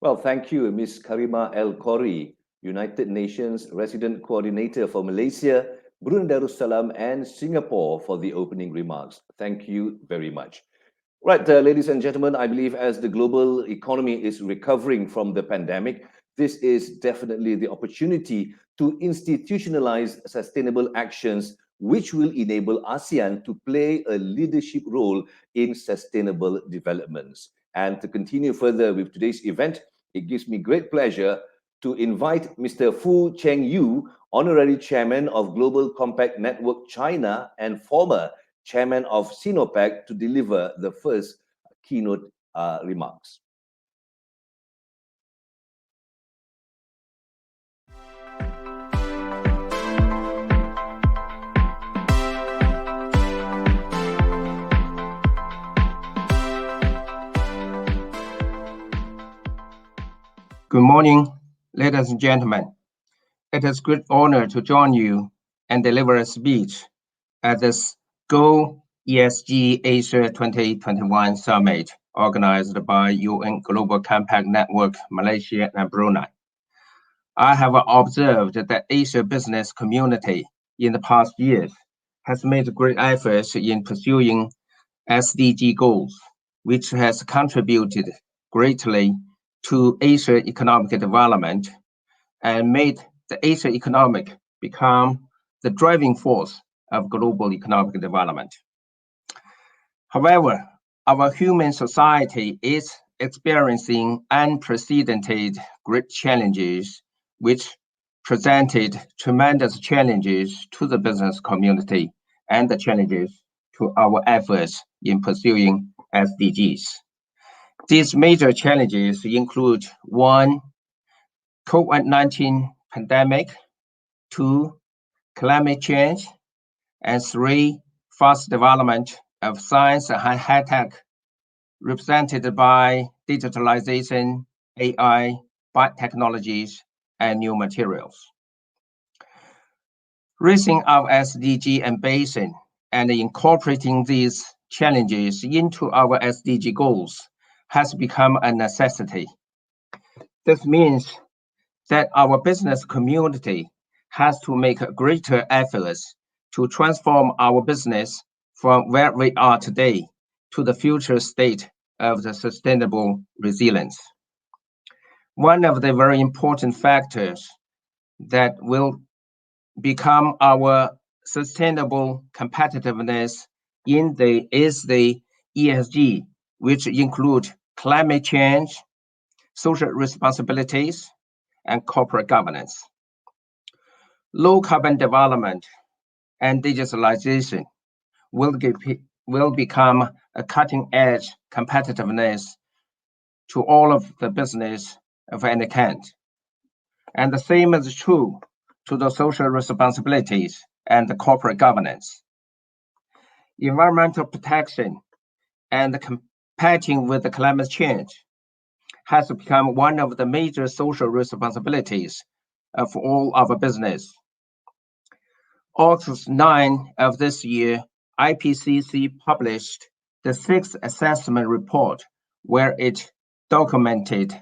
Well, thank you, Ms. Karima El Khoury, United Nations Resident Coordinator for Malaysia, Brunei Darussalam, and Singapore, for the opening remarks. Thank you very much. Right, ladies and gentlemen, I believe as the global economy is recovering from the pandemic, this is definitely the opportunity to institutionalize sustainable actions which will enable ASEAN to play a leadership role in sustainable developments. And to continue further with today's event, it gives me great pleasure to invite Mr. Chengyu, Honorary Chairman of Global Compact Network China and former Chairman of SINOPEC, to deliver the first keynote remarks. Good morning, ladies and gentlemen. It is a great honor to join you and deliver a speech at this Go ESG Asia 2021 Summit organized by UN Global Compact Network, Malaysia and Brunei. I have observed that the Asia business community in the past years has made great efforts in pursuing SDG goals, which has contributed greatly to Asia economic development and made the Asia economic become the driving force of global economic development. However, our human society is experiencing unprecedented great challenges, which presented tremendous challenges to the business community and the challenges to our efforts in pursuing SDGs. These major challenges include 1, COVID-19 pandemic, 2, climate change, and 3, fast development of science and high tech, represented by digitalization, AI, biotechnologies, and new materials. Raising our SDG ambition and incorporating these challenges into our SDG goals has become a necessity. This means that our business community has to make greater efforts to transform our business from where we are today to the future state of the sustainable resilience. One of the very important factors that will become our sustainable competitiveness is the ESG, which include climate change, social responsibilities, and corporate governance. Low carbon development and digitalization will become a cutting edge competitiveness to all of the business of any kind. And the same is true to the social responsibilities and the corporate governance. Environmental protection and combating with the climate change has become one of the major social responsibilities of all our business. August 9 of this year, IPCC published the 6th assessment report, where it documented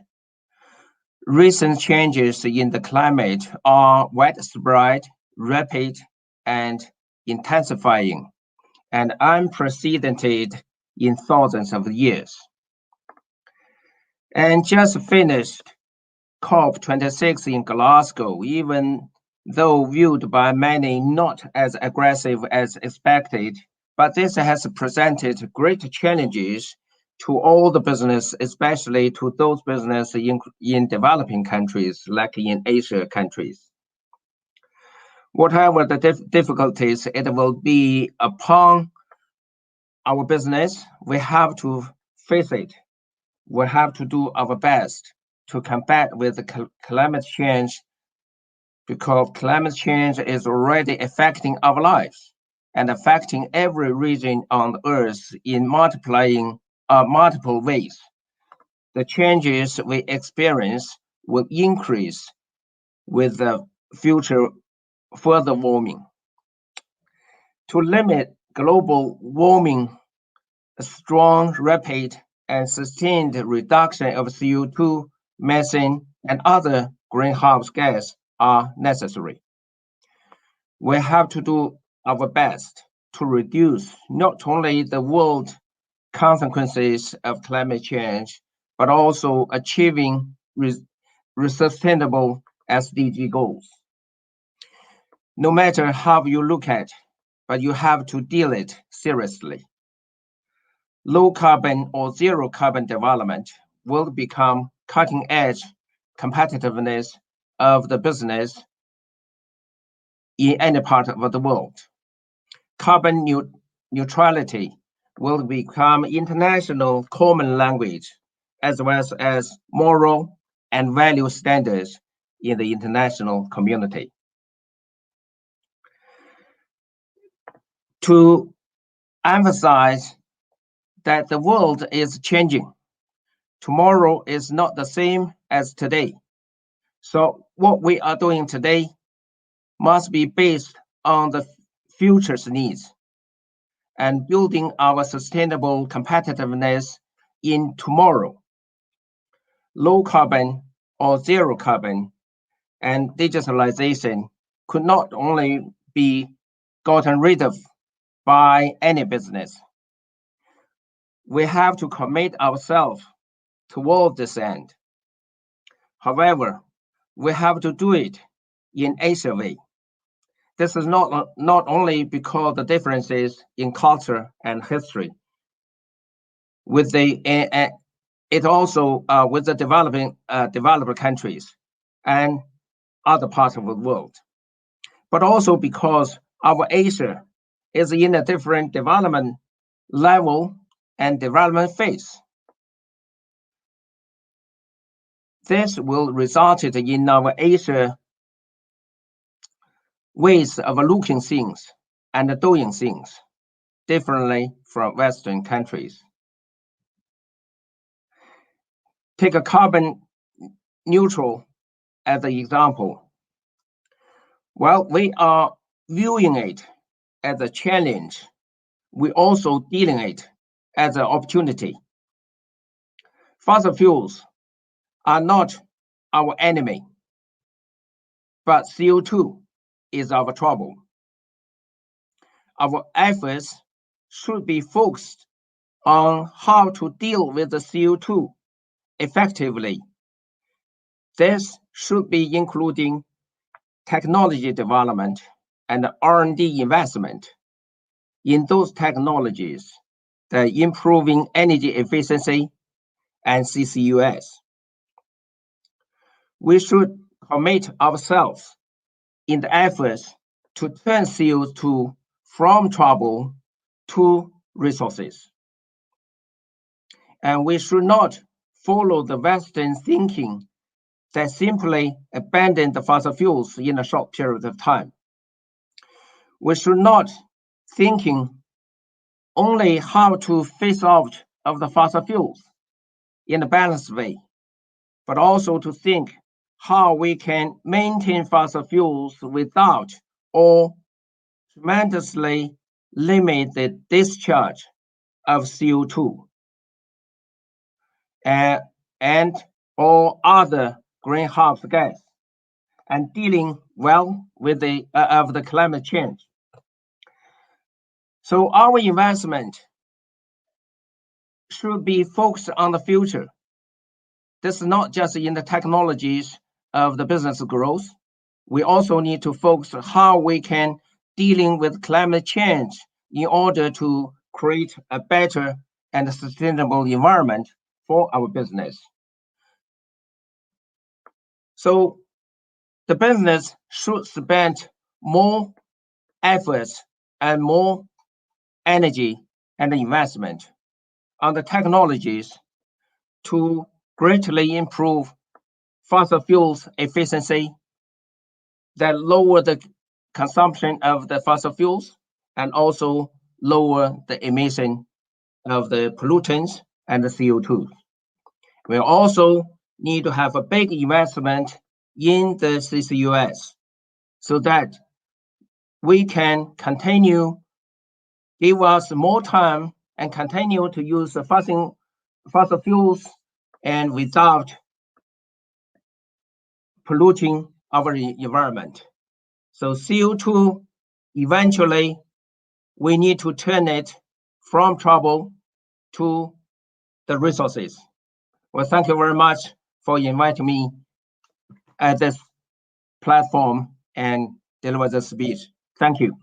recent changes in the climate are widespread, rapid, and intensifying, and unprecedented in thousands of years. And just finished COP26 in Glasgow, even though viewed by many not as aggressive as expected, but this has presented great challenges to all the business, especially to those business in developing countries, like in Asia countries. Whatever the difficulties it will be upon our business, we have to face it. We have to do our best to combat with the climate change, because climate change is already affecting our lives and affecting every region on the earth in multiple ways. The changes we experience will increase with the future further warming. To limit global warming, a strong, rapid, and sustained reduction of CO2 methane, and other greenhouse gases are necessary. We have to do our best to reduce not only the world consequences of climate change, but also achieving sustainable SDG goals. No matter how you look at it, but you have to deal it seriously. Low carbon or zero carbon development will become cutting edge competitiveness of the business in any part of the world. Carbon neutrality will become international common language, as well as moral and value standards in the international community. To emphasize that the world is changing. Tomorrow is not the same as today. So what we are doing today must be based on the future's needs and building our sustainable competitiveness in tomorrow. Low carbon or zero carbon and digitalization could not only be gotten rid of by any business. We have to commit ourselves toward this end. However, we have to do it in Asia way. This is not only because the differences in culture and history, with it also with the developed countries and other parts of the world, but also because our Asia is in a different development level and development phase. This will result in our Asia ways of looking things and doing things differently from Western countries. Take a carbon neutral as an example. While we are viewing it as a challenge, we also dealing it as an opportunity. Fossil fuels are not our enemy, but CO2 is our trouble. Our efforts should be focused on how to deal with the CO2 effectively. This should be including technology development and R&D investment in those technologies that are improving energy efficiency and CCUS. We should commit ourselves in the efforts to turn CO2 from trouble to resources. And we should not follow the Western thinking that simply abandon the fossil fuels in a short period of time. We should not thinking only how to phase out of the fossil fuels in a balanced way, but also to think how we can maintain fossil fuels without or tremendously limit the discharge of CO2 and all other greenhouse gas, and dealing well with the climate change. So our investment should be focused on the future. This is not just in the technologies of the business growth. We also need to focus on how we can dealing with climate change in order to create a better and sustainable environment for our business. So the business should spend more efforts and more energy and investment on the technologies to greatly improve fossil fuels efficiency, that lower the consumption of the fossil fuels and also lower the emission of the pollutants and the CO2. We also need to have a big investment in the CCUS so that we can continue, give us more time and continue to use the fossil fuels and without polluting our environment. So CO2, eventually, we need to turn it from trouble to the resources. Well, thank you very much for inviting me at this platform and deliver the speech. Thank you.